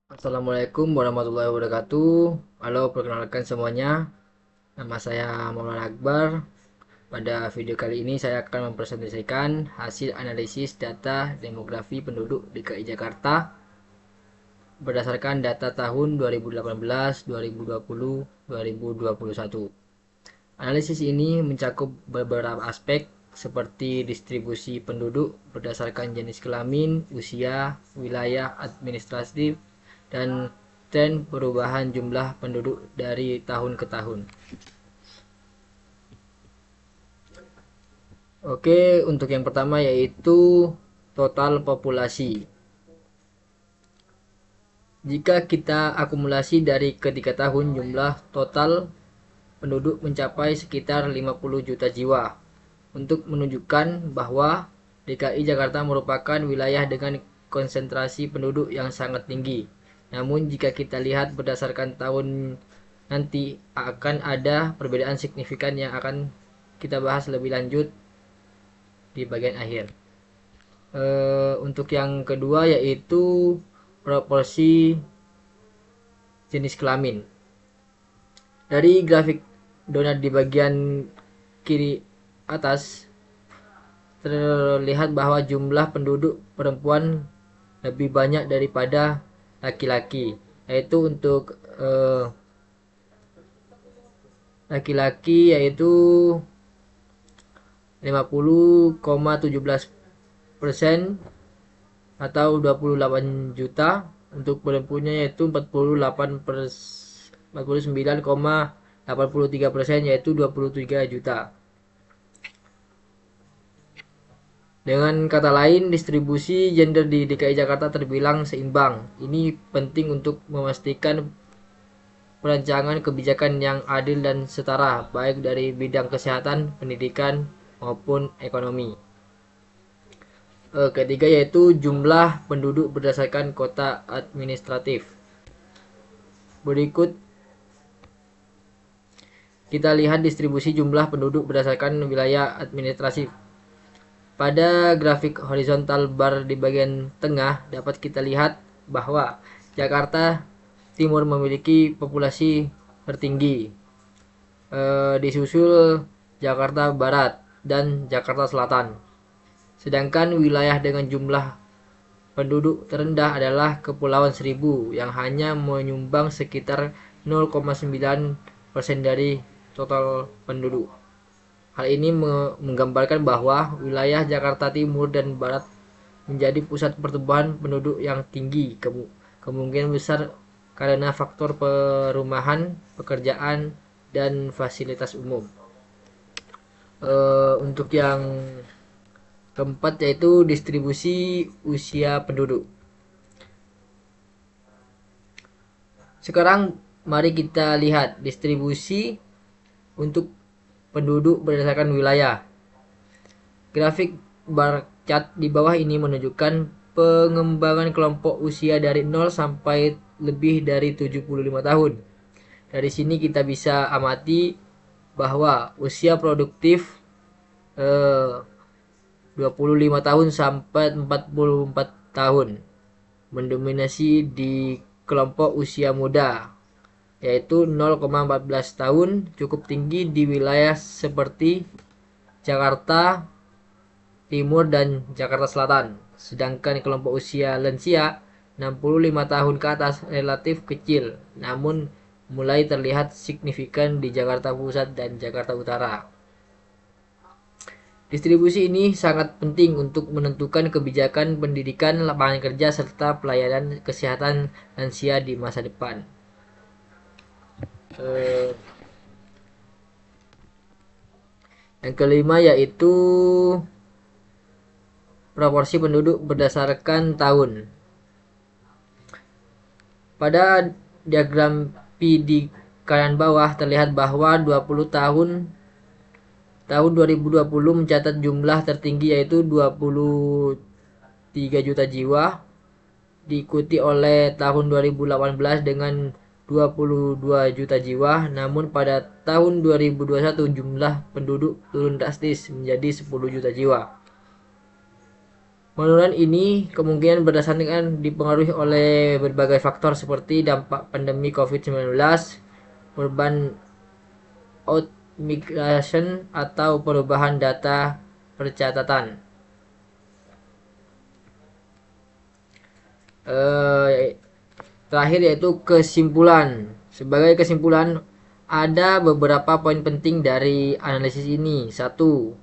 Assalamualaikum warahmatullahi wabarakatuh. Halo, perkenalkan semuanya. Nama saya Maulana Akbar. Pada video kali ini saya akan mempresentasikan hasil analisis data demografi penduduk DKI Jakarta berdasarkan data tahun 2018, 2020, 2021. Analisis ini mencakup beberapa aspek seperti distribusi penduduk berdasarkan jenis kelamin, usia, wilayah administratif, dan tren perubahan jumlah penduduk dari tahun ke tahun. Oke, untuk yang pertama yaitu total populasi. Jika kita akumulasi dari ketiga tahun, jumlah total penduduk mencapai sekitar 50 juta jiwa. Untuk menunjukkan bahwa DKI Jakarta merupakan wilayah dengan konsentrasi penduduk yang sangat tinggi. Namun jika kita lihat berdasarkan tahun nanti akan ada perbedaan signifikan yang akan kita bahas lebih lanjut di bagian akhir. Untuk yang kedua yaitu proporsi jenis kelamin. Dari grafik donat di bagian kiri atas terlihat bahwa jumlah penduduk perempuan lebih banyak daripada laki-laki, yaitu untuk laki-laki yaitu 50,17% atau 28 juta. Untuk perempuannya yaitu 49,83% yaitu 23 juta. Dengan kata lain, distribusi gender di DKI Jakarta terbilang seimbang. Ini penting untuk memastikan perancangan kebijakan yang adil dan setara, baik dari bidang kesehatan, pendidikan, maupun ekonomi. Ketiga yaitu jumlah penduduk berdasarkan kota administratif. Berikut kita lihat distribusi jumlah penduduk berdasarkan wilayah administratif. Pada grafik horizontal bar di bagian tengah dapat kita lihat bahwa Jakarta Timur memiliki populasi tertinggi, disusul Jakarta Barat dan Jakarta Selatan. Sedangkan wilayah dengan jumlah penduduk terendah adalah Kepulauan Seribu yang hanya menyumbang sekitar 0,9% dari total penduduk. Hal ini menggambarkan bahwa wilayah Jakarta Timur dan Barat menjadi pusat pertumbuhan penduduk yang tinggi, kemungkinan besar karena faktor perumahan, pekerjaan, dan fasilitas umum. Untuk yang keempat yaitu distribusi usia penduduk. Sekarang mari kita lihat distribusi untuk penduduk berdasarkan wilayah. Grafik bar chart di bawah ini menunjukkan pengembangan kelompok usia dari 0 sampai lebih dari 75 tahun. Dari sini kita bisa amati bahwa usia produktif 25 tahun sampai 44 tahun mendominasi di kelompok usia muda, yaitu 0,14 tahun, cukup tinggi di wilayah seperti Jakarta Timur dan Jakarta Selatan. Sedangkan kelompok usia lansia 65 tahun ke atas relatif kecil, namun mulai terlihat signifikan di Jakarta Pusat dan Jakarta Utara. Distribusi ini sangat penting untuk menentukan kebijakan pendidikan, lapangan kerja, serta pelayanan kesehatan lansia di masa depan. Yang kelima yaitu proporsi penduduk berdasarkan tahun. Pada diagram P di kanan bawah terlihat bahwa 20 tahun 2020 mencatat jumlah tertinggi yaitu 23 juta jiwa, diikuti oleh tahun 2018 dengan 22 juta jiwa. Namun pada tahun 2021 jumlah penduduk turun drastis menjadi 10 juta jiwa. Penurunan ini kemungkinan berdasarkan dipengaruhi oleh berbagai faktor seperti dampak pandemi COVID-19, urban outmigration, atau perubahan data percatatan. Terakhir yaitu kesimpulan. Sebagai kesimpulan, ada beberapa poin penting dari analisis ini. Satu,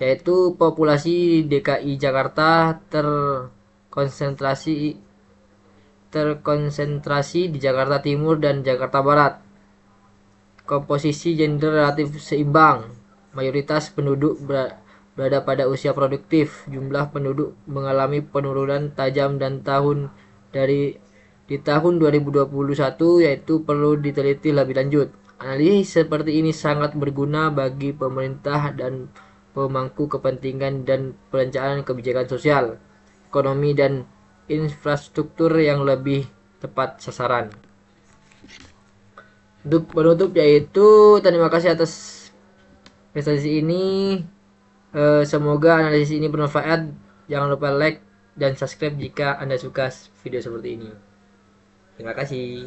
yaitu populasi DKI Jakarta terkonsentrasi di Jakarta Timur dan Jakarta Barat. Komposisi gender relatif seimbang. Mayoritas penduduk berada pada usia produktif. Jumlah penduduk mengalami penurunan tajam di tahun 2021, yaitu perlu diteliti lebih lanjut. Analisis seperti ini sangat berguna bagi pemerintah dan pemangku kepentingan dan perencanaan kebijakan sosial, ekonomi, dan infrastruktur yang lebih tepat sasaran. Untuk penutup yaitu terima kasih atas prestasi ini. Semoga analisis ini bermanfaat. Jangan lupa like dan subscribe jika Anda suka video seperti ini. Terima kasih.